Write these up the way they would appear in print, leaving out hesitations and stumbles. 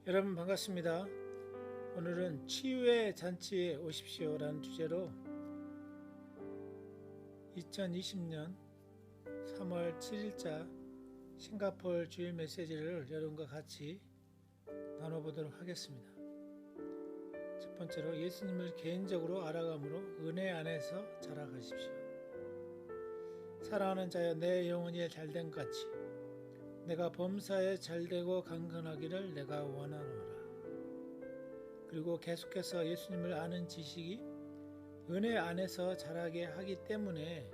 여러분 반갑습니다. 오늘은 치유의 잔치에 오십시오 라는 주제로 2020년 3월 7일자 싱가포르 주일 메시지를 여러분과 같이 나눠보도록 하겠습니다. 첫 번째로 예수님을 개인적으로 알아감으로 은혜 안에서 자라가십시오. 사랑하는 자여, 내 영혼이 잘된 것 같이 내가 범사에 잘되고 강건하기를 내가 원하노라. 그리고 계속해서 예수님을 아는 지식이 은혜 안에서 자라게 하기 때문에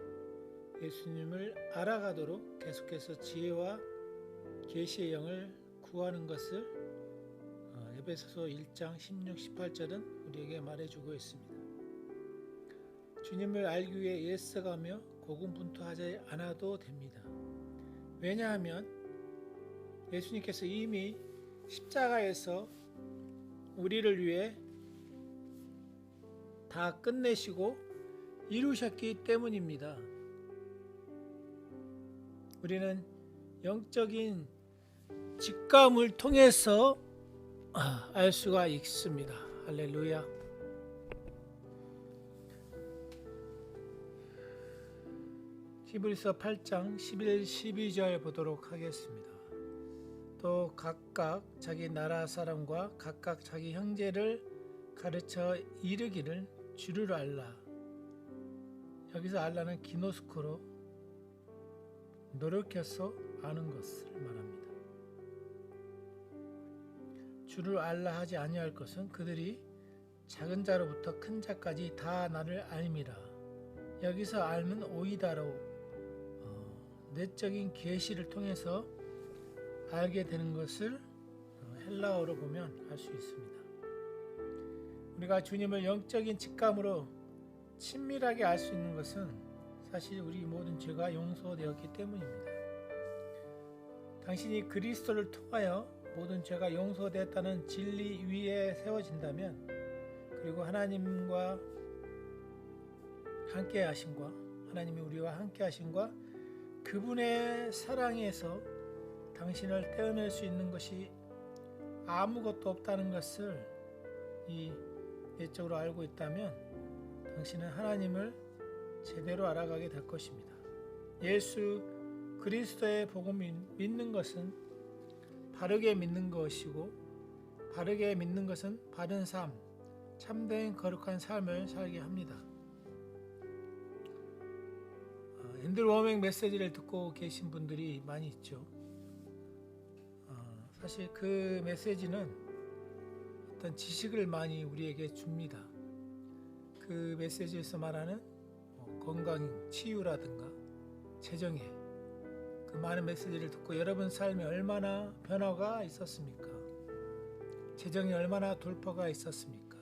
예수님을 알아가도록 계속해서 지혜와 계시의 영을 구하는 것을 에베소서 1장 16, 18절은 우리에게 말해주고 있습니다. 주님을 알기 위해 애써가며 고군분투하지 않아도 됩니다. 왜냐하면 예수님께서 이미 십자가에서 우리를 위해 다 끝내시고 이루셨기 때문입니다. 우리는 영적인 직감을 통해서 알 수가 있습니다. 할렐루야. 히브리서 8장 11, 12절 보도록 하겠습니다. 또 각각 자기 나라 사람과 각각 자기 형제를 가르쳐 이르기를 주를 알라. 여기서 알라는 기노스코로 노력해서 아는 것을 말합니다. 주를 알라 하지 아니할 것은 그들이 작은 자로부터 큰 자까지 다 나를 알미라. 여기서 알면 오이다로 내적인 계시를 통해서 알게 되는 것을 헬라어로 보면 알 수 있습니다. 우리가 주님을 영적인 직감으로 친밀하게 알 수 있는 것은 사실 우리 모든 죄가 용서되었기 때문입니다. 당신이 그리스도를 통하여 모든 죄가 용서되었다는 진리 위에 세워진다면, 그리고 하나님과 함께 하심과 하나님이 우리와 함께 하심과 그분의 사랑에서 당신을 떼어낼 수 있는 것이 아무것도 없다는 것을 내적으로 알고 있다면 당신은 하나님을 제대로 알아가게 될 것입니다. 예수 그리스도의 복음을 믿는 것은 바르게 믿는 것이고, 바르게 믿는 것은 바른 삶, 참된 거룩한 삶을 살게 합니다. 앤드루 워맥 메시지를 듣고 계신 분들이 많이 있죠. 사실 그 메시지는 어떤 지식을 많이 우리에게 줍니다. 그 메시지에서 말하는 건강, 치유라든가 재정에 그 많은 메시지를 듣고 여러분 삶에 얼마나 변화가 있었습니까? 재정에 얼마나 돌파가 있었습니까?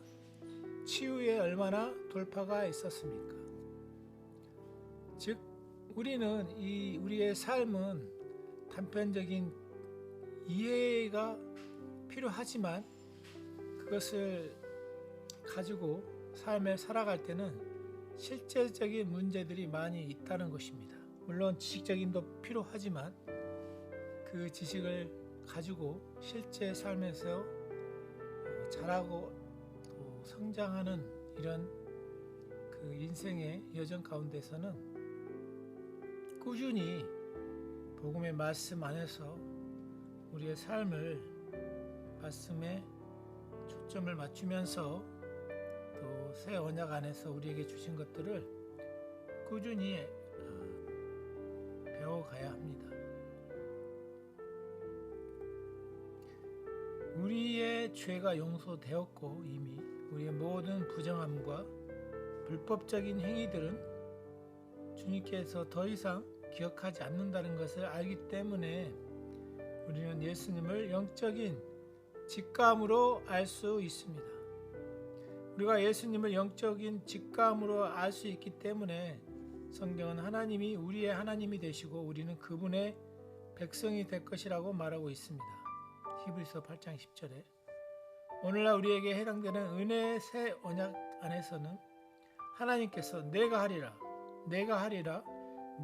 치유에 얼마나 돌파가 있었습니까? 즉 우리는 우리의 삶은 단편적인 이해가 필요하지만 그것을 가지고 삶을 살아갈 때는 실제적인 문제들이 많이 있다는 것입니다. 물론 지식적인도 필요하지만 그 지식을 가지고 실제 삶에서 자라고 또 성장하는 이런 그 인생의 여정 가운데서는 꾸준히 복음의 말씀 안에서 우리의 삶을 말씀에 초점을 맞추면서 또 새 언약 안에서 우리에게 주신 것들을 꾸준히 배워가야 합니다. 우리의 죄가 용서되었고 이미 우리의 모든 부정함과 불법적인 행위들은 주님께서 더 이상 기억하지 않는다는 것을 알기 때문에 우리는 예수님을 영적인 직감으로 알 수 있습니다. 우리가 예수님을 영적인 직감으로 알 수 있기 때문에 성경은 하나님이 우리의 하나님이 되시고 우리는 그분의 백성이 될 것이라고 말하고 있습니다. 히브리서 8장 10절에 오늘날 우리에게 해당되는 은혜의 새 언약 안에서는 하나님께서 내가 하리라, 내가 하리라,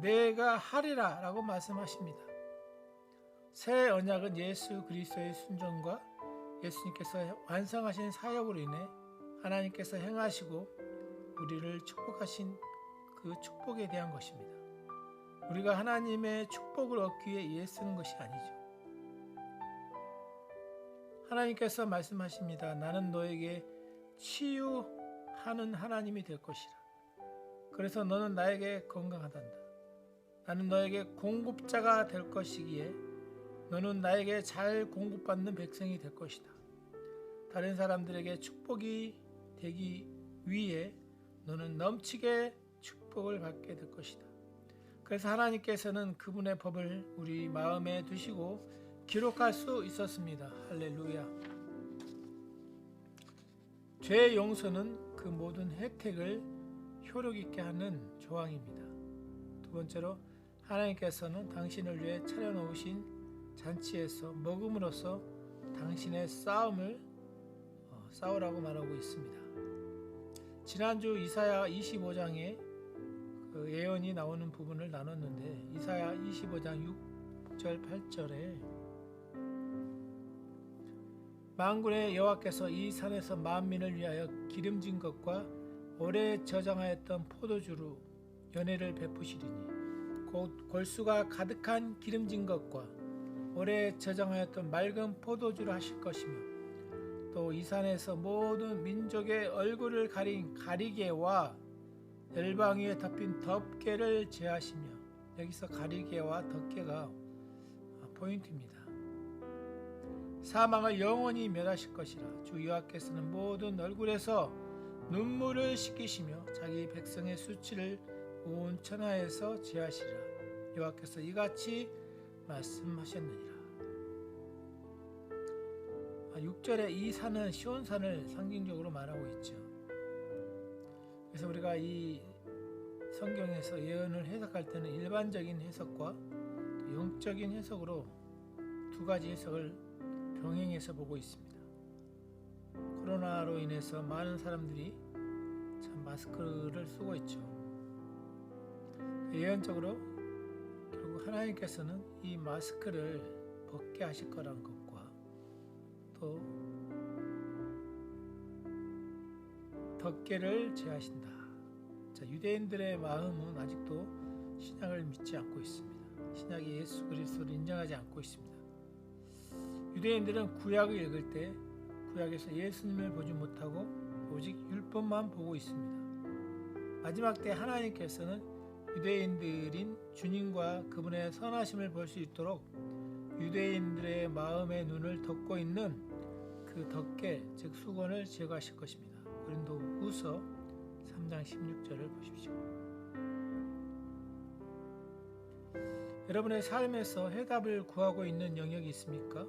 내가 하리라 라고 말씀하십니다. 새 언약은 예수 그리스도의 순종과 예수님께서 완성하신 사역으로 인해 하나님께서 행하시고 우리를 축복하신 그 축복에 대한 것입니다. 우리가 하나님의 축복을 얻기 위해 이에 쓰는 것이 아니죠. 하나님께서 말씀하십니다. 나는 너에게 치유하는 하나님이 될 것이라. 그래서 너는 나에게 건강하단다. 나는 너에게 공급자가 될 것이기에 너는 나에게 잘 공급받는 백성이 될 것이다. 다른 사람들에게 축복이 되기 위해 너는 넘치게 축복을 받게 될 것이다. 그래서 하나님께서는 그분의 법을 우리 마음에 두시고 기록할 수 있었습니다. 할렐루야. 죄의 용서는 그 모든 혜택을 효력 있게 하는 조항입니다. 두 번째로 하나님께서는 당신을 위해 차려놓으신 잔치에서 먹음으로써 당신의 싸움을 싸우라고 말하고 있습니다. 지난주 이사야 25장에 그 예언이 나오는 부분을 나눴는데 이사야 25장 6절 8절에 만군의 여호와께서 이 산에서 만민을 위하여 기름진 것과 오래 저장하였던 포도주로 연회를 베푸시리니 곧 골수가 가득한 기름진 것과 오래 저장하였던 맑은 포도주로 하실 것이며 또 이 산에서 모든 민족의 얼굴을 가린 가리개와 열방 위에 덮인 덮개를 제하시며 여기서 가리개와 덮개가 포인트입니다. 사망을 영원히 멸하실 것이라. 주 여호와께서는 모든 얼굴에서 눈물을 씻기시며 자기 백성의 수치를 온 천하에서 제하시리라. 여호와께서 이같이 말씀하셨느니라. 6절에 이 산은 시온산을 상징적으로 말하고 있죠. 그래서 우리가 이 성경에서 예언을 해석할 때는 일반적인 해석과 영적인 해석으로 두 가지 해석을 병행해서 보고 있습니다. 코로나로 인해서 많은 사람들이 참 마스크를 쓰고 있죠. 예언적으로 결국 하나님께서는 이 마스크를 벗게 하실 거라는 것과 또 덮개를 제하신다. 자, 유대인들의 마음은 아직도 신약을 믿지 않고 있습니다. 신약이 예수 그리스도를 인정하지 않고 있습니다. 유대인들은 구약을 읽을 때 구약에서 예수님을 보지 못하고 오직 율법만 보고 있습니다. 마지막 때 하나님께서는 유대인들인 주님과 그분의 선하심을 볼 수 있도록 유대인들의 마음의 눈을 덮고 있는 그 덮개, 즉 수건을 제거하실 것입니다. 고린도후서 3장 16절을 보십시오. 여러분의 삶에서 해답을 구하고 있는 영역이 있습니까?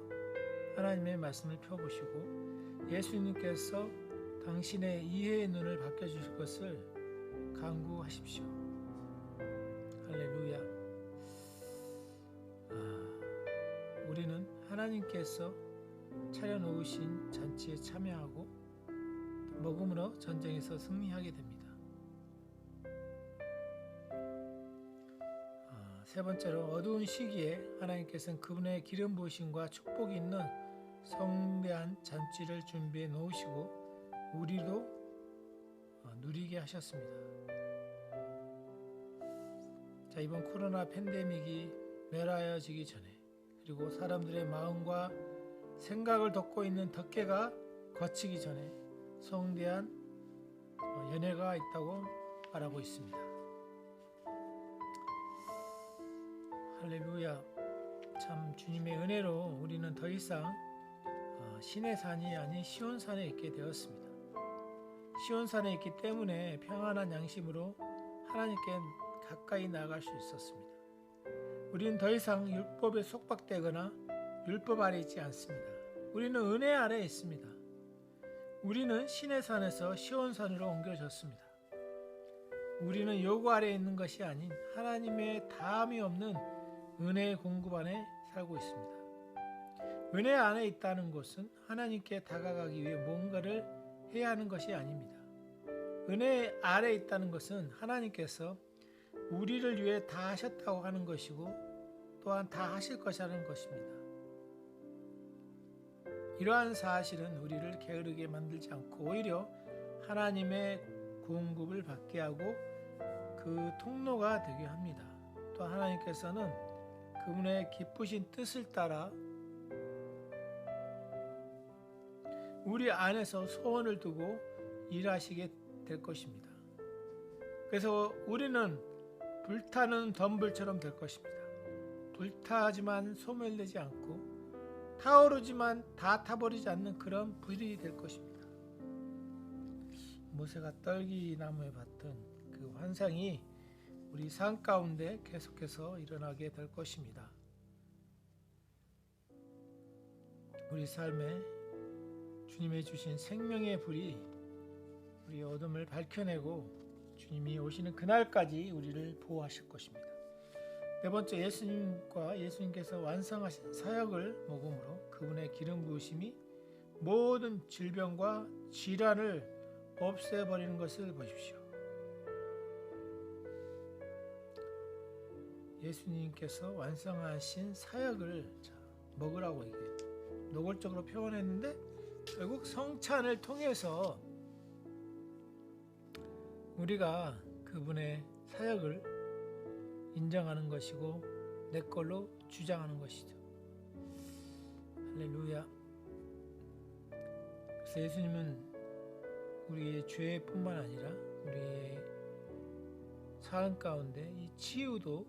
하나님의 말씀을 펴보시고 예수님께서 당신의 이해의 눈을 바꿔주실 것을 간구하십시오. 할렐루야. 우리는 하나님께서 차려놓으신 잔치에 참여하고 먹음으로 전쟁에서 승리하게 됩니다. 세 번째로 어두운 시기에 하나님께서는 그분의 기름 부으심과 축복이 있는 성대한 잔치를 준비해 놓으시고 우리도 누리게 하셨습니다. 자, 이번 코로나 팬데믹이 멸하여지기 전에 그리고 사람들의 마음과 생각을 덮고 있는 덮개가 거치기 전에 성대한 연회가 있다고 말하고 있습니다. 할렐루야. 참 주님의 은혜로 우리는 더 이상 신의 산이 아닌 시온산에 있게 되었습니다. 시온산에 있기 때문에 평안한 양심으로 하나님께 가까이 나아갈 수 있었습니다. 우리는 더 이상 율법에 속박되거나 율법 아래 있지 않습니다. 우리는 은혜 아래 있습니다. 우리는 신의 산에서 시온산으로 옮겨졌습니다. 우리는 요구 아래 있는 것이 아닌 하나님의 다함이 없는 은혜의 공급 안에 살고 있습니다. 은혜 안에 있다는 것은 하나님께 다가가기 위해 뭔가를 해야 하는 것이 아닙니다. 은혜 아래 있다는 것은 하나님께서 우리를 위해 다 하셨다고 하는 것이고 또한 다 하실 것이라는 것입니다. 이러한 사실은 우리를 게으르게 만들지 않고 오히려 하나님의 공급을 받게 하고 그 통로가 되게 합니다. 또 하나님께서는 그분의 기쁘신 뜻을 따라 우리 안에서 소원을 두고 일하시게 될 것입니다. 그래서 우리는 불타는 덤불처럼 될 것입니다. 불타지만 소멸되지 않고 타오르지만 다 타버리지 않는 그런 불이 될 것입니다. 모세가 떨기나무에 봤던 그 환상이 우리 삶 가운데 계속해서 일어나게 될 것입니다. 우리 삶에 주님의 주신 생명의 불이 우리 어둠을 밝혀내고 주님이 오시는 그날까지 우리를 보호하실 것입니다. 네 번째, 예수님께서 완성하신 사역을 먹음으로 그분의 기름 부으심이 모든 질병과 질환을 없애버리는 것을 보십시오. 예수님께서 완성하신 사역을 먹으라고 이게 노골적으로 표현했는데 결국 성찬을 통해서 우리가 그분의 사역을 인정하는 것이고 내 걸로 주장하는 것이죠. 할렐루야. 그래서 예수님은 우리의 죄뿐만 아니라 우리의 삶 가운데 이 치유도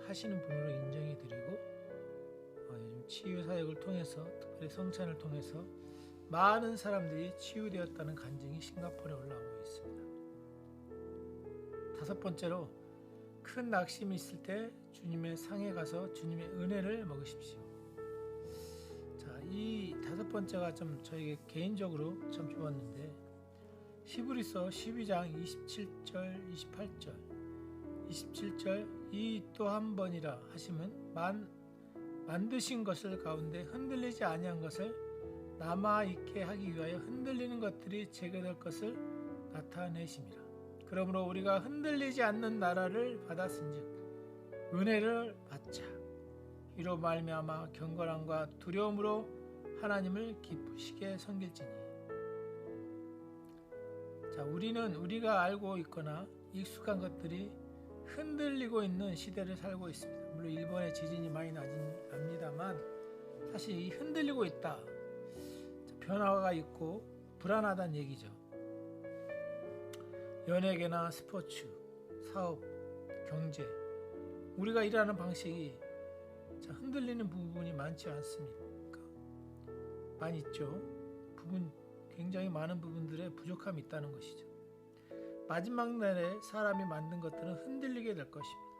하시는 분으로 인정이 드리고 요즘 치유 사역을 통해서 특별히 성찬을 통해서 많은 사람들이 치유되었다는 간증이 싱가포르에 올라오고 있습니다. 다섯 번째로 큰 낙심이 있을 때 주님의 상에 가서 주님의 은혜를 먹으십시오. 자, 이 다섯 번째가 좀 저에게 개인적으로 참 좋았는데 히브리서 12장 27절 28절 27절 이 또 한 번이라 하시면 만드신 것을 가운데 흔들리지 아니한 것을 남아 있게 하기 위하여 흔들리는 것들이 제거될 것을 나타내심이라. 그러므로 우리가 흔들리지 않는 나라를 받았은즉 은혜를 받자. 이로 말미암아 경건함과 두려움으로 하나님을 기쁘시게 섬길지니. 자, 우리는 우리가 알고 있거나 익숙한 것들이 흔들리고 있는 시대를 살고 있습니다. 물론 일본의 지진이 많이 납니다만 사실 이 흔들리고 있다. 변화가 있고 불안하다는 얘기죠. 연예계나 스포츠, 사업, 경제 우리가 일하는 방식이 흔들리는 부분이 많지 않습니까? 많이 있죠. 굉장히 많은 부분들에 부족함이 있다는 것이죠. 마지막 날에 사람이 만든 것들은 흔들리게 될 것입니다.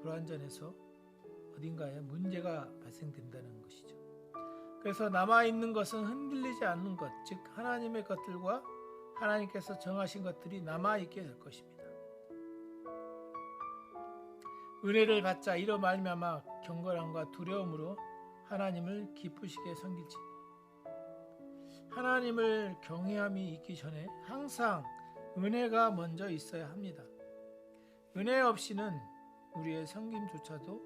불완전해서 어딘가에 문제가 발생된다는 것이죠. 그래서 남아있는 것은 흔들리지 않는 것, 즉 하나님의 것들과 하나님께서 정하신 것들이 남아있게 될 것입니다. 은혜를 받자. 이로 말미암아 경건함과 두려움으로 하나님을 기쁘시게 섬길지니. 하나님을 경외함이 있기 전에 항상 은혜가 먼저 있어야 합니다. 은혜 없이는 우리의 섬김조차도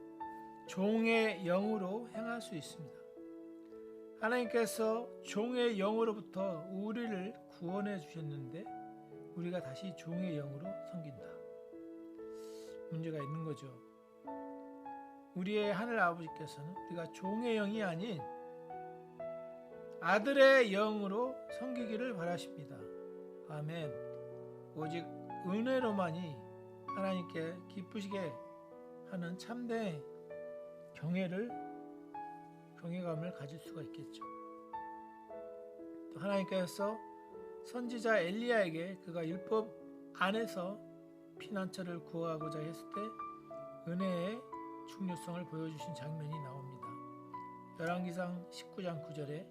종의 영으로 행할 수 있습니다. 하나님께서 종의 영으로부터 우리를 구원해 주셨는데 우리가 다시 종의 영으로 섬긴다. 문제가 있는 거죠. 우리의 하늘 아버지께서는 우리가 종의 영이 아닌 아들의 영으로 섬기기를 바라십니다. 아멘. 오직 은혜로만이 하나님께 기쁘시게 하는 참된 경외감을 가질 수가 있겠죠. 또 하나님께서 선지자 엘리야에게 그가 율법 안에서 피난처를 구하고자 했을 때 은혜의 중요성을 보여주신 장면이 나옵니다. 열왕기상 19장 9절에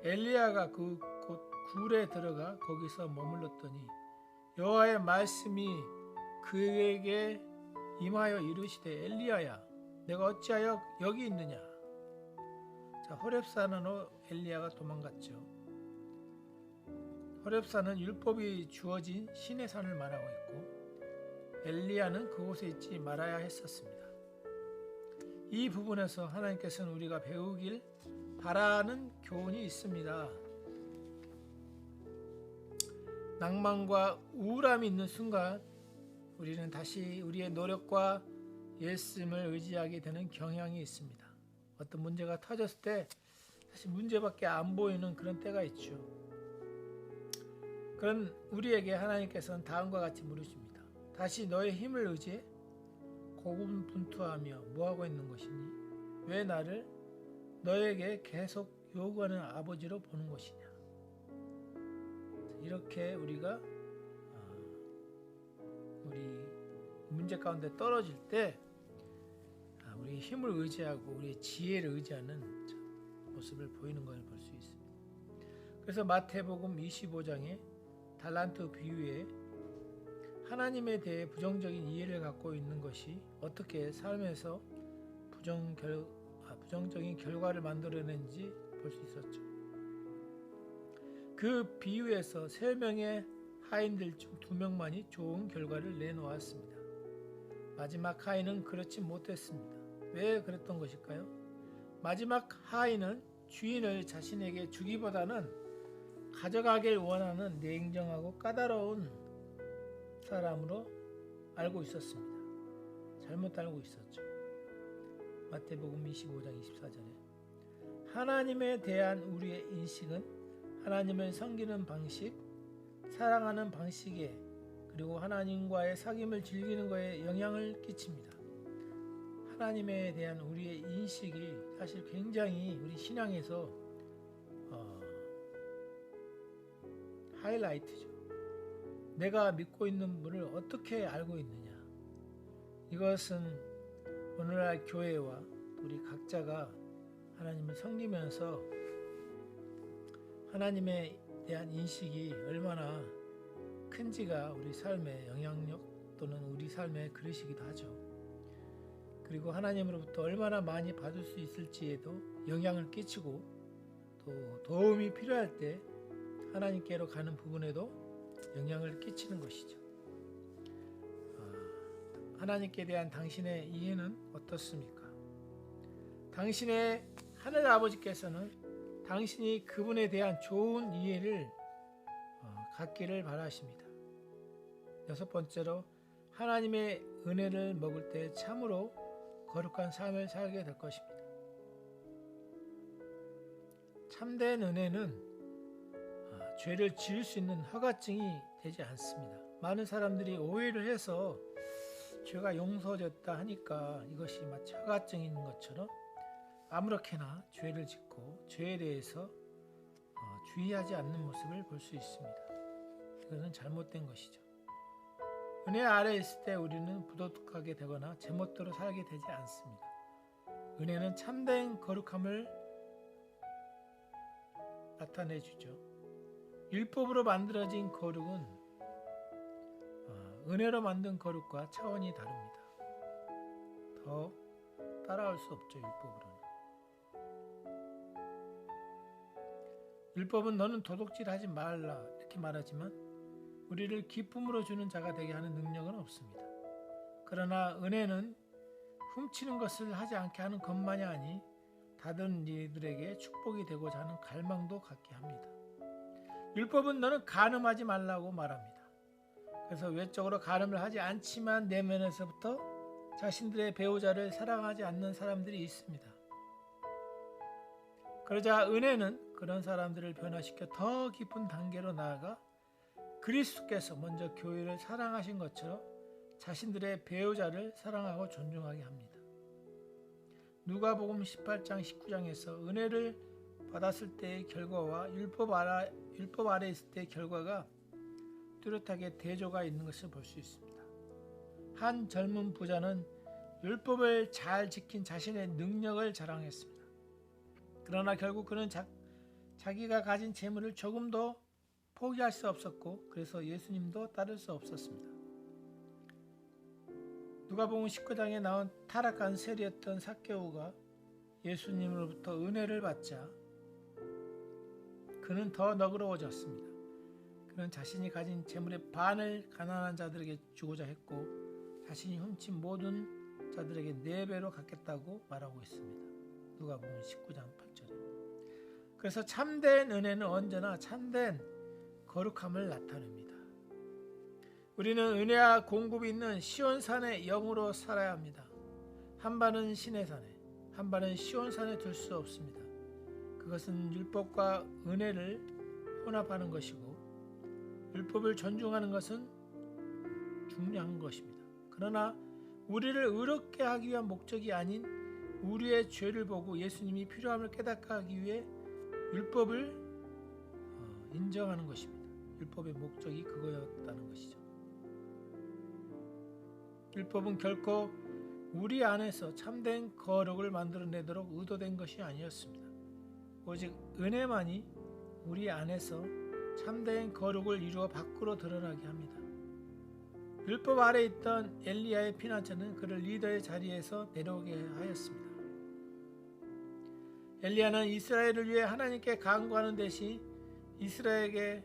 엘리야가 그 곳 굴에 들어가 거기서 머물렀더니 여호와의 말씀이 그에게 임하여 이르시되 엘리야야 내가 어찌하여 여기 있느냐. 자, 호렙산으로 엘리야가 도망갔죠. 호렙산은 율법이 주어진 신의 산을 말하고 있고 엘리야는 그곳에 있지 말아야 했었습니다. 이 부분에서 하나님께서는 우리가 배우길 바라는 교훈이 있습니다. 낭만과 우울함이 있는 순간 우리는 다시 우리의 노력과 예수님을 의지하게 되는 경향이 있습니다. 어떤 문제가 터졌을 때 사실 문제밖에 안 보이는 그런 때가 있죠. 그런 우리에게 하나님께서는 다음과 같이 물으십니다. 다시 너의 힘을 의지해 고군분투하며 뭐하고 있는 것이니? 왜 나를 너에게 계속 요구하는 아버지로 보는 것이냐? 이렇게 우리가 우리 문제 가운데 떨어질 때 우리 힘을 의지하고 우리의 지혜를 의지하는 모습을 보이는 걸 볼 수 있습니다. 그래서 마태복음 25장에 달란트 비유에 하나님에 대해 부정적인 이해를 갖고 있는 것이 어떻게 삶에서 부정적인 결과를 만들어내는지 볼 수 있었죠. 그 비유에서 3명의 하인들 중 2명만이 좋은 결과를 내놓았습니다. 마지막 하인은 그렇지 못했습니다. 왜 그랬던 것일까요? 마지막 하인은 주인을 자신에게 주기보다는 가져가길 원하는 냉정하고 까다로운 사람으로 알고 있었습니다. 잘못 알고 있었죠. 마태복음 25장 24절에 하나님에 대한 우리의 인식은 하나님을 섬기는 방식, 사랑하는 방식에 그리고 하나님과의 사귐을 즐기는 것에 영향을 끼칩니다. 하나님에 대한 우리의 인식이 사실 굉장히 우리 신앙에서 하이라이트죠. 내가 믿고 있는 분을 어떻게 알고 있느냐. 이것은 오늘날 교회와 우리 각자가 하나님을 섬기면서 하나님에 대한 인식이 얼마나 큰지가 우리 삶의 영향력 또는 우리 삶의 그릇이기도 하죠. 그리고 하나님으로부터 얼마나 많이 받을 수 있을지에도 영향을 끼치고 또 도움이 필요할 때 하나님께로 가는 부분에도 영향을 끼치는 것이죠. 하나님께 대한 당신의 이해는 어떻습니까? 당신의 하늘 아버지께서는 당신이 그분에 대한 좋은 이해를 갖기를 바라십니다. 6번째로 하나님의 은혜를 먹을 때 참으로 거룩한 삶을 살게 될 것입니다. 참된 은혜는 죄를 지을 수 있는 허가증이 되지 않습니다. 많은 사람들이 오해를 해서 죄가 용서됐다 하니까 이것이 마치 허가증인 것처럼 아무렇게나 죄를 짓고 죄에 대해서 주의하지 않는 모습을 볼 수 있습니다. 이것은 잘못된 것이죠. 은혜 아래 있을 때 우리는 부도덕하게 되거나 제멋대로 살게 되지 않습니다. 은혜는 참된 거룩함을 나타내주죠. 율법으로 만들어진 거룩은 은혜로 만든 거룩과 차원이 다릅니다. 더 따라올 수 없죠. 율법은 너는 도둑질하지 말라 이렇게 말하지만 우리를 기쁨으로 주는 자가 되게 하는 능력은 없습니다. 그러나 은혜는 훔치는 것을 하지 않게 하는 것만이 아니 다른 이들에게 축복이 되고자 하는 갈망도 갖게 합니다. 율법은 너는 간음하지 말라고 말합니다. 그래서 외적으로 간음을 하지 않지만 내면에서부터 자신들의 배우자를 사랑하지 않는 사람들이 있습니다. 그러자 은혜는 그런 사람들을 변화시켜 더 깊은 단계로 나아가 그리스도께서 먼저 교회를 사랑하신 것처럼 자신들의 배우자를 사랑하고 존중하게 합니다. 누가복음 18장 19장에서 은혜를 받았을 때의 결과와 율법 아래 있을 때의 결과가 뚜렷하게 대조가 있는 것을 볼 수 있습니다. 한 젊은 부자는 율법을 잘 지킨 자신의 능력을 자랑했습니다. 그러나 결국 그는 자기가 가진 재물을 조금도 포기할 수 없었고 그래서 예수님도 따를 수 없었습니다. 누가복음 19장에 나온 타락한 세리였던 삭개오가 예수님으로부터 은혜를 받자 그는 더 너그러워졌습니다. 그는 자신이 가진 재물의 반을 가난한 자들에게 주고자 했고 자신이 훔친 모든 자들에게 4배로 갚겠다고 말하고 있습니다. 누가복음 19장 8절에 그래서 참된 은혜는 언제나 참된 거룩함을 나타냅니다. 우리는 은혜와 공급이 있는 시온산의 영으로 살아야 합니다. 한 발은 시내산에, 한 발은 시온산에 둘 수 없습니다. 그것은 율법과 은혜를 혼합하는 것이고, 율법을 존중하는 것은 중요한 것입니다. 그러나 우리를 의롭게 하기 위한 목적이 아닌 우리의 죄를 보고 예수님이 필요함을 깨닫게 하기 위해 율법을 인정하는 것입니다. 율법의 목적이 그거였다는 것이죠. 율법은 결코 우리 안에서 참된 거룩을 만들어내도록 의도된 것이 아니었습니다. 오직 은혜만이 우리 안에서 참된 거룩을 이루어 밖으로 드러나게 합니다. 율법 아래 있던 엘리야의 피난처는 그를 리더의 자리에서 내려오게 하였습니다. 엘리야는 이스라엘을 위해 하나님께 간구하는 대신 이스라엘에게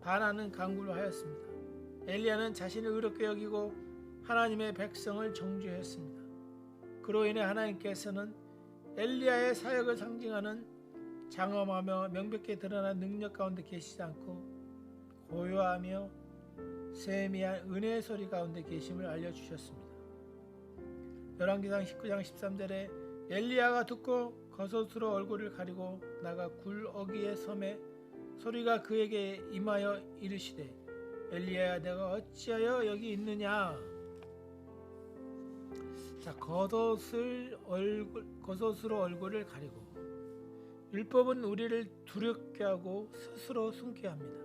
반하는 간구를 하였습니다. 엘리야는 자신을 의롭게 여기고 하나님의 백성을 정죄했습니다. 그로 인해 하나님께서는 엘리야의 사역을 상징하는 장엄하며 명백히 드러난 능력 가운데 계시지 않고 고요하며 세미한 은혜의 소리 가운데 계심을 알려주셨습니다. 열왕기상 19장 13절에 엘리야가 듣고 겉옷으로 얼굴을 가리고 나가 굴 어귀의 섬에 소리가 그에게 임하여 이르시되 엘리야야 내가 어찌하여 여기 있느냐. 자, 겉옷으로 얼굴을 가리고, 율법은 우리를 두렵게 하고 스스로 숨게 합니다.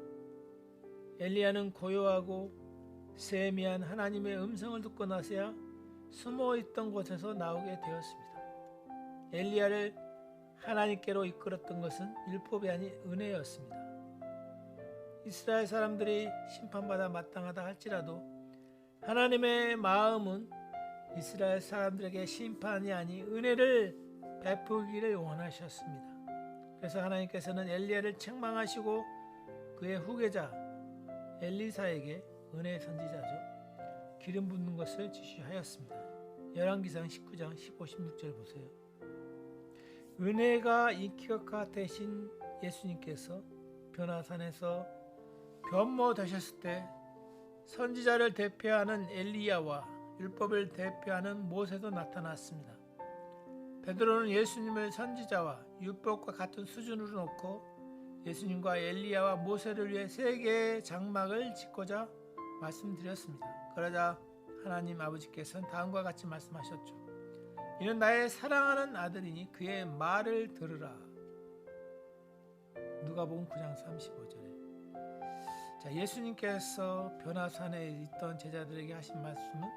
엘리야는 고요하고 세미한 하나님의 음성을 듣고 나서야 숨어있던 곳에서 나오게 되었습니다. 엘리야를 하나님께로 이끌었던 것은 율법이 아닌 은혜였습니다. 이스라엘 사람들이 심판받아 마땅하다 할지라도 하나님의 마음은 이스라엘 사람들에게 심판이 아닌 은혜를 베푸기를 원하셨습니다. 그래서 하나님께서는 엘리야를 책망하시고 그의 후계자 엘리사에게 은혜의 선지자죠, 기름 붓는 것을 지시하였습니다. 열왕기상 19장 15, 16절 보세요. 은혜가 인격화 되신 예수님께서 변화산에서 변모되셨을 때 선지자를 대표하는 엘리야와 율법을 대표하는 모세도 나타났습니다. 베드로는 예수님을 선지자와 율법과 같은 수준으로 놓고 예수님과 엘리야와 모세를 위해 세 개의 장막을 짓고자 말씀드렸습니다. 그러자 하나님 아버지께서는 다음과 같이 말씀하셨죠. 이는 나의 사랑하는 아들이니 그의 말을 들으라. 누가복음 9장 35절에 자, 예수님께서 변화산에 있던 제자들에게 하신 말씀은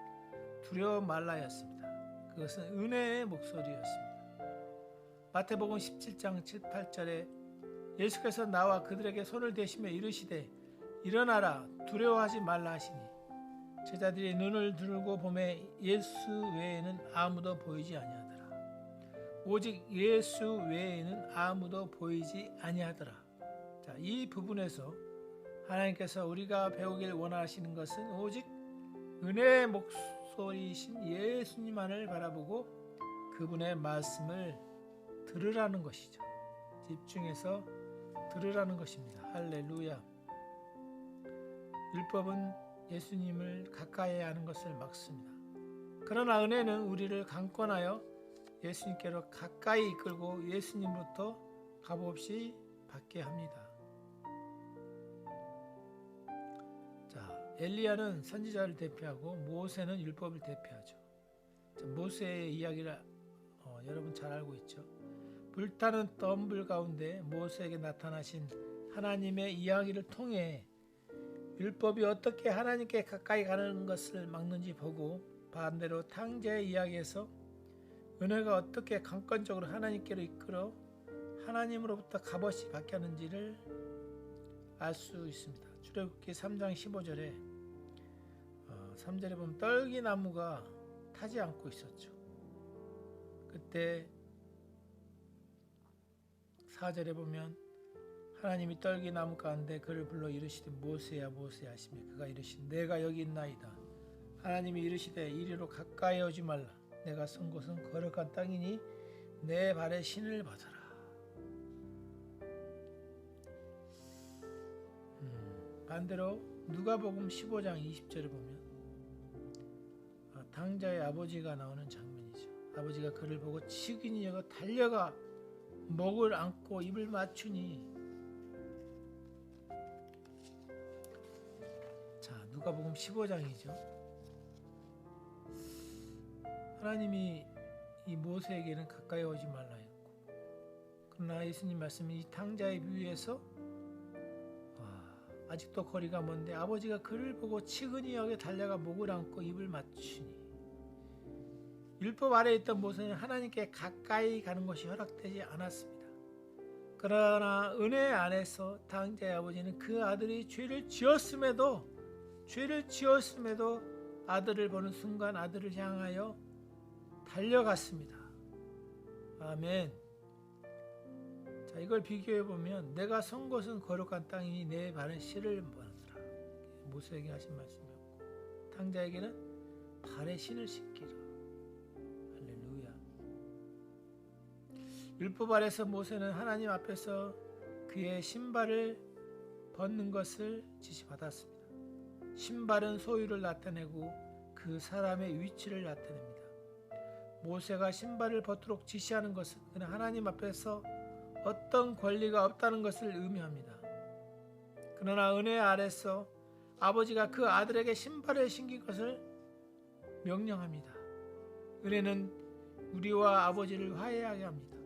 두려워 말라였습니다. 그것은 은혜의 목소리였습니다. 마태복음 17장 7, 8절에 예수께서 나와 그들에게 손을 대시며 이르시되 일어나라 두려워하지 말라 하시니 제자들이 눈을 들고 보매 예수 외에는 아무도 보이지 아니하더라. 오직 예수 외에는 아무도 보이지 아니하더라. 자, 이 부분에서 하나님께서 우리가 배우길 원하시는 것은 오직 은혜의 목소리이신 예수님만을 바라보고 그분의 말씀을 들으라는 것이죠. 집중해서 들으라는 것입니다. 할렐루야. 율법은 예수님을 가까이 하는 것을 막습니다. 그러나 은혜는 우리를 강권하여 예수님께로 가까이 이끌고 예수님부터 값없이 받게 합니다. 자, 엘리야는 선지자를 대표하고 모세는 율법을 대표하죠. 자, 모세의 이야기를 여러분 잘 알고 있죠. 불타는 덤불 가운데 모세에게 나타나신 하나님의 이야기를 통해 율법이 어떻게 하나님께 가까이 가는 것을 막는지 보고 반대로 탕자의 이야기에서 은혜가 어떻게 강권적으로 하나님께로 이끌어 하나님으로부터 값없이 받게 하는지를 알 수 있습니다. 출애굽기 3장 15절에 3절에 보면 떨기나무가 타지 않고 있었죠. 그때 4절에 보면 하나님이 떨기나무 가운데 그를 불러 이르시되 모세야 모세야 하시며 그가 이르시되 내가 여기 있나이다. 하나님이 이르시되 이리로 가까이 오지 말라. 내가 선 곳은 거룩한 땅이니 내 발에 신을 벗어라. 반대로 누가복음 15장 20절에 보면 당자의 아버지가 나오는 장면이죠. 아버지가 그를 보고 치근히 여겨 달려가 목을 안고 입을 맞추니. 자, 누가복음 15장이죠. 하나님이 이 모세에게는 가까이 오지 말라 했고, 그러나 예수님 말씀이 이 탕자의 비유에서 아직도 거리가 먼데 아버지가 그를 보고 치근히 여겨 달려가 목을 안고 입을 맞추니. 율법 아래에 있던 모세는 하나님께 가까이 가는 것이 허락되지 않았습니다. 그러나 은혜 안에서 탕자의 아버지는 그 아들이 죄를 지었음에도 아들을 보는 순간 아들을 향하여 달려갔습니다. 아멘. 자, 이걸 비교해 보면 내가 선 곳은 거룩한 땅이니 내 발은 씨를 바르더라. 모세에게 하신 말씀이었고, 탕자에게는 발에 신을 신기라. 할렐루야. 율법 아래서 모세는 하나님 앞에서 그의 신발을 벗는 것을 지시받았습니다. 신발은 소유를 나타내고 그 사람의 위치를 나타냅니다. 모세가 신발을 벗도록 지시하는 것은 그는 하나님 앞에서 어떤 권리가 없다는 것을 의미합니다. 그러나 은혜 아래서 아버지가 그 아들에게 신발을 신긴 것을 명령합니다. 은혜는 우리와 아버지를 화해하게 합니다.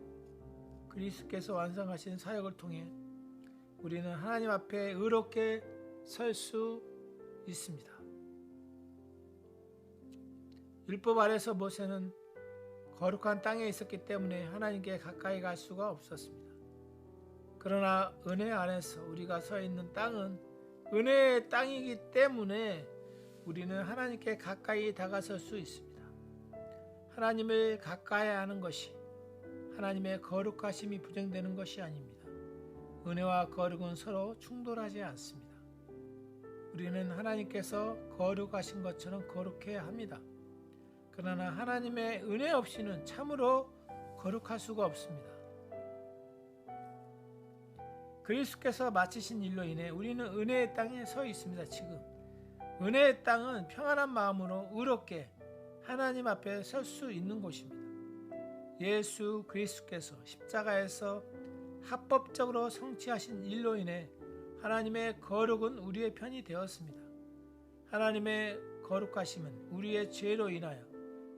그리스도께서 완성하신 사역을 통해 우리는 하나님 앞에 의롭게 설 수 있습니다. 율법 아래서 모세는 거룩한 땅에 있었기 때문에 하나님께 가까이 갈 수가 없었습니다. 그러나 은혜 안에서 우리가 서 있는 땅은 은혜의 땅이기 때문에 우리는 하나님께 가까이 다가설 수 있습니다. 하나님을 가까이 하는 것이 하나님의 거룩하심이 부정되는 것이 아닙니다. 은혜와 거룩은 서로 충돌하지 않습니다. 우리는 하나님께서 거룩하신 것처럼 거룩해야 합니다. 그러나 하나님의 은혜 없이는 참으로 거룩할 수가 없습니다. 그리스도께서 마치신 일로 인해 우리는 은혜의 땅에 서 있습니다. 지금 은혜의 땅은 평안한 마음으로 의롭게 하나님 앞에 설 수 있는 곳입니다. 예수 그리스도께서 십자가에서 합법적으로 성취하신 일로 인해 하나님의 거룩은 우리의 편이 되었습니다. 하나님의 거룩하심은 우리의 죄로 인하여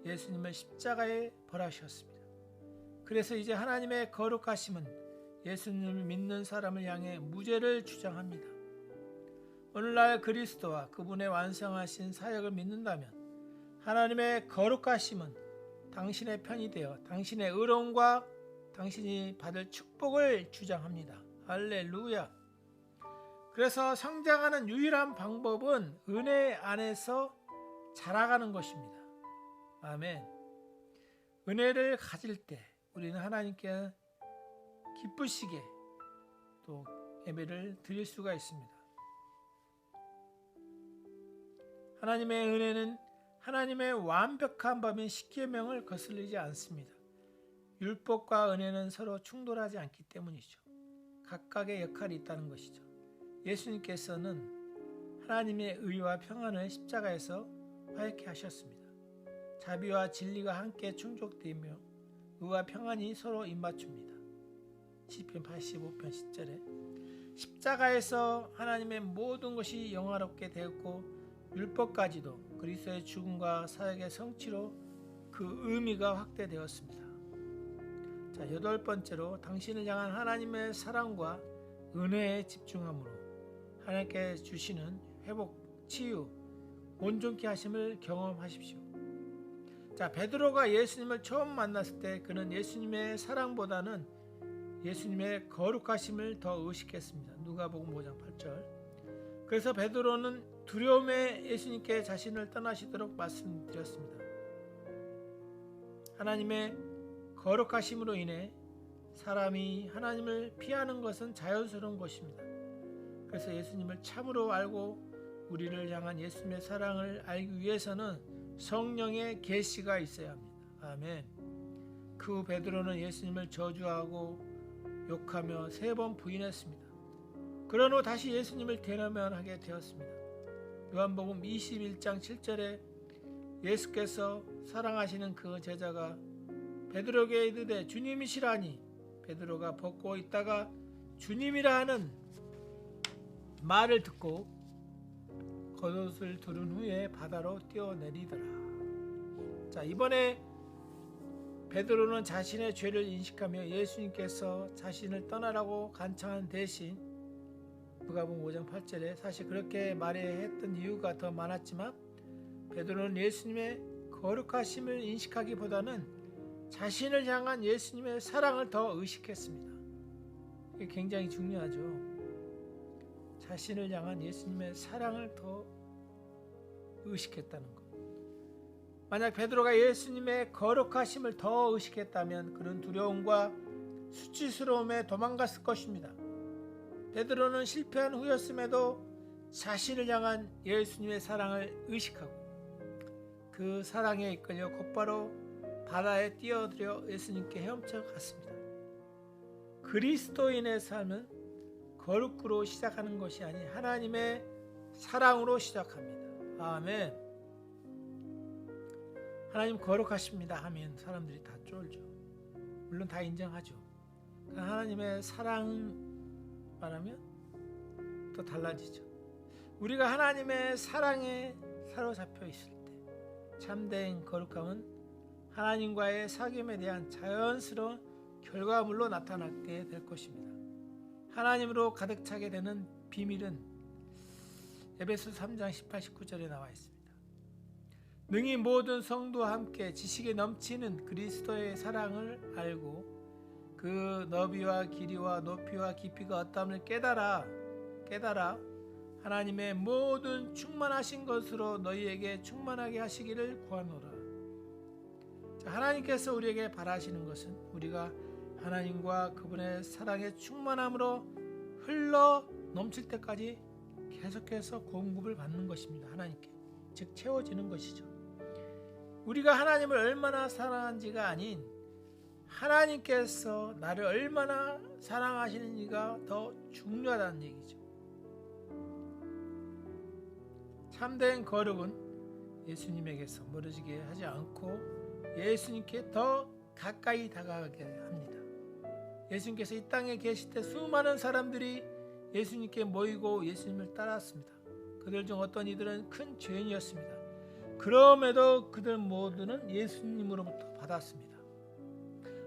예수님을 십자가에 벌하셨습니다. 그래서 이제 하나님의 거룩하심은 예수님을 믿는 사람을 향해 무죄를 주장합니다. 오늘날 그리스도와 그분의 완성하신 사역을 믿는다면 하나님의 거룩하심은 당신의 편이 되어 당신의 의로움과 당신이 받을 축복을 주장합니다. 할렐루야. 그래서 성장하는 유일한 방법은 은혜 안에서 자라가는 것입니다. 아멘. 은혜를 가질 때 우리는 하나님께 기쁘시게 또 예배를 드릴 수가 있습니다. 하나님의 은혜는 하나님의 완벽한 법인 십계명을 거슬리지 않습니다. 율법과 은혜는 서로 충돌하지 않기 때문이죠. 각각의 역할이 있다는 것이죠. 예수님께서는 하나님의 의와 평안을 십자가에서 화해케 하셨습니다. 자비와 진리가 함께 충족되며 의와 평안이 서로 입맞춥니다. 시편 85편 10절에 십자가에서 하나님의 모든 것이 영화롭게 되었고 율법까지도 그리스도의 죽음과 사역의 성취로 그 의미가 확대되었습니다. 자, 8번째로 당신을 향한 하나님의 사랑과 은혜에 집중함으로 하나님께 주시는 회복, 치유, 온전케 하심을 경험하십시오. 자, 베드로가 예수님을 처음 만났을 때 그는 예수님의 사랑보다는 예수님의 거룩하심을 더 의식했습니다. 누가복음 5장 8절. 그래서 베드로는 두려움에 예수님께 자신을 떠나시도록 말씀드렸습니다. 하나님의 거룩하심으로 인해 사람이 하나님을 피하는 것은 자연스러운 것입니다. 그래서 예수님을 참으로 알고 우리를 향한 예수님의 사랑을 알기 위해서는 성령의 계시가 있어야 합니다. 아멘. 그 후 베드로는 예수님을 저주하고 욕하며 3번 부인했습니다. 그런 후 다시 예수님을 대면하게 되었습니다. 요한복음 21장 7절에 예수께서 사랑하시는 그 제자가 베드로에게 이르되 주님이시라니, 베드로가 벗고 있다가 주님이라 하는 말을 듣고 겉옷을 두른 후에 바다로 뛰어내리더라. 자, 이번에 베드로는 자신의 죄를 인식하며 예수님께서 자신을 떠나라고 간청한 대신 누가복음 5장 8절에 사실 그렇게 말해야 했던 이유가 더 많았지만 베드로는 예수님의 거룩하심을 인식하기보다는 자신을 향한 예수님의 사랑을 더 의식했습니다. 이게 굉장히 중요하죠. 자신을 향한 예수님의 사랑을 더 의식했다는 것. 만약 베드로가 예수님의 거룩하심을 더 의식했다면 그런 두려움과 수치스러움에 도망갔을 것입니다. 베드로는 실패한 후였음에도 자신을 향한 예수님의 사랑을 의식하고 그 사랑에 이끌려 곧바로 바다에 뛰어들어 예수님께 헤엄쳐 갔습니다. 그리스도인의 삶은 거룩으로 시작하는 것이 아닌 하나님의 사랑으로 시작합니다. 아멘. 하나님 거룩하십니다 하면 사람들이 다 쫄죠. 물론 다 인정하죠. 하나님의 사랑 말하면 또 달라지죠. 우리가 하나님의 사랑에 사로잡혀 있을 때 참된 거룩함은 하나님과의 사귐에 대한 자연스러운 결과물로 나타나게 될 것입니다. 하나님으로 가득 차게 되는 비밀은 에베소서 3장 18, 19절에 나와 있습니다. 능히 모든 성도와 함께 지식에 넘치는 그리스도의 사랑을 알고 그 너비와 길이와 높이와 깊이가 어떠함을 깨달아 하나님의 모든 충만하신 것으로 너희에게 충만하게 하시기를 구하노라. 하나님께서 우리에게 바라시는 것은 우리가 하나님과 그분의 사랑의 충만함으로 흘러 넘칠 때까지 계속해서 공급을 받는 것입니다. 하나님께 즉 채워지는 것이죠. 우리가 하나님을 얼마나 사랑한지가 아닌 하나님께서 나를 얼마나 사랑하시는지가 더 중요하다는 얘기죠. 참된 거룩은 예수님에게서 멀어지게 하지 않고 예수님께 더 가까이 다가가게 합니다. 예수님께서 이 땅에 계실 때 수많은 사람들이 예수님께 모이고 예수님을 따랐습니다. 그들 중 어떤 이들은 큰 죄인이었습니다. 그럼에도 그들 모두는 예수님으로부터 받았습니다.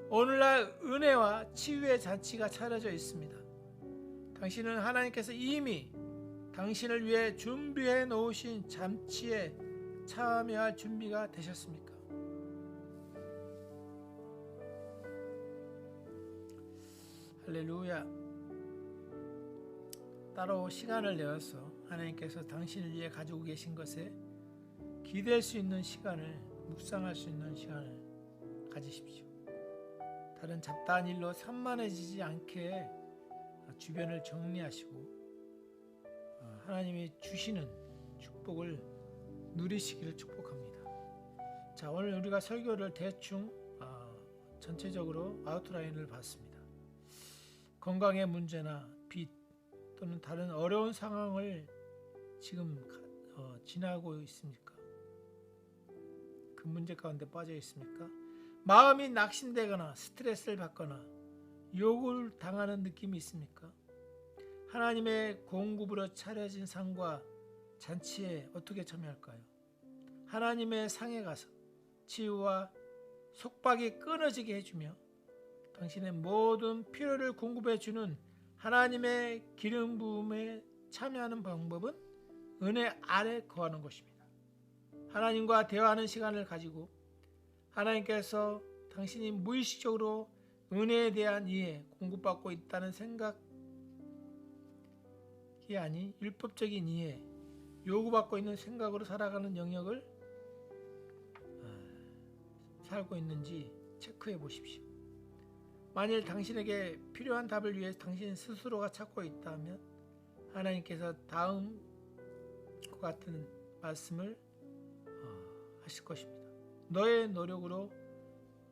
오늘날 은혜와 치유의 잔치가 차려져 있습니다. 당신은 하나님께서 이미 당신을 위해 준비해 놓으신 잔치에 참여할 준비가 되셨습니까? 할렐루야. 따로 시간을 내어서 하나님께서 당신을 위해 가지고 계신 것에 기댈 수 있는 시간을, 묵상할 수 있는 시간을 가지십시오. 다른 잡다한 일로 산만해지지 않게 주변을 정리하시고 하나님이 주시는 축복을 누리시기를 축복합니다. 자, 오늘 우리가 설교를 대충 전체적으로 아웃라인을 봤습니다. 건강의 문제나 빚 또는 다른 어려운 상황을 지금 지나고 있습니까? 그 문제 가운데 빠져 있습니까? 마음이 낙심되거나 스트레스를 받거나 욕을 당하는 느낌이 있습니까? 하나님의 공급으로 차려진 상과 잔치에 어떻게 참여할까요? 하나님의 상에 가서 치유와 속박이 끊어지게 해주며 당신의 모든 필요를 공급해주는 하나님의 기름 부음에 참여하는 방법은 은혜 아래 거하는 것입니다. 하나님과 대화하는 시간을 가지고 하나님께서 당신이 무의식적으로 은혜에 대한 이해, 공급받고 있다는 생각이 아닌 율법적인 이해, 요구받고 있는 생각으로 살아가는 영역을 살고 있는지 체크해 보십시오. 만일 당신에게 필요한 답을 위해 당신 스스로가 찾고 있다면 하나님께서 다음과 같은 말씀을 하실 것입니다. 너의 노력으로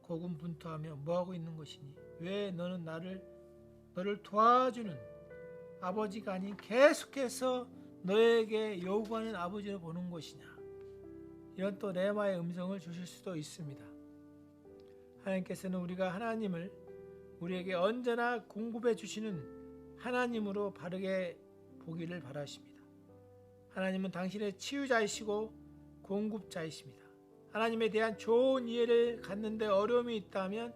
고군분투하며 뭐하고 있는 것이니 왜 너는 너를 도와주는 아버지가 아닌 계속해서 너에게 요구하는 아버지로 보는 것이냐. 이런 또 레마의 음성을 주실 수도 있습니다. 하나님께서는 우리가 하나님을 우리에게 언제나 공급해 주시는 하나님으로 바르게 보기를 바라십니다. 하나님은 당신의 치유자이시고 공급자이십니다. 하나님에 대한 좋은 이해를 갖는데 어려움이 있다면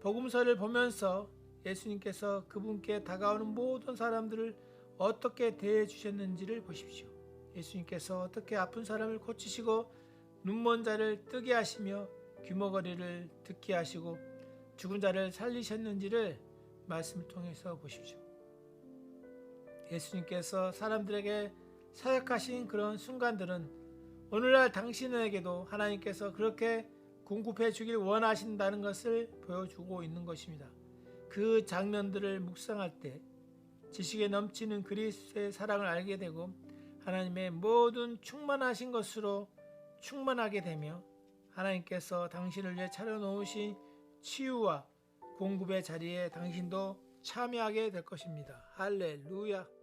복음서를 보면서 예수님께서 그분께 다가오는 모든 사람들을 어떻게 대해 주셨는지를 보십시오. 예수님께서 어떻게 아픈 사람을 고치시고 눈먼 자를 뜨게 하시며 귀머거리를 듣게 하시고 죽은 자를 살리셨는지를 말씀을 통해서 보십시오. 예수님께서 사람들에게 사역하신 그런 순간들은 오늘날 당신에게도 하나님께서 그렇게 공급해 주길 원하신다는 것을 보여주고 있는 것입니다. 그 장면들을 묵상할 때 지식에 넘치는 그리스도의 사랑을 알게 되고 하나님의 모든 충만하신 것으로 충만하게 되며 하나님께서 당신을 위해 차려놓으신 치유와 공급의 자리에 당신도 참여하게 될 것입니다. 할렐루야.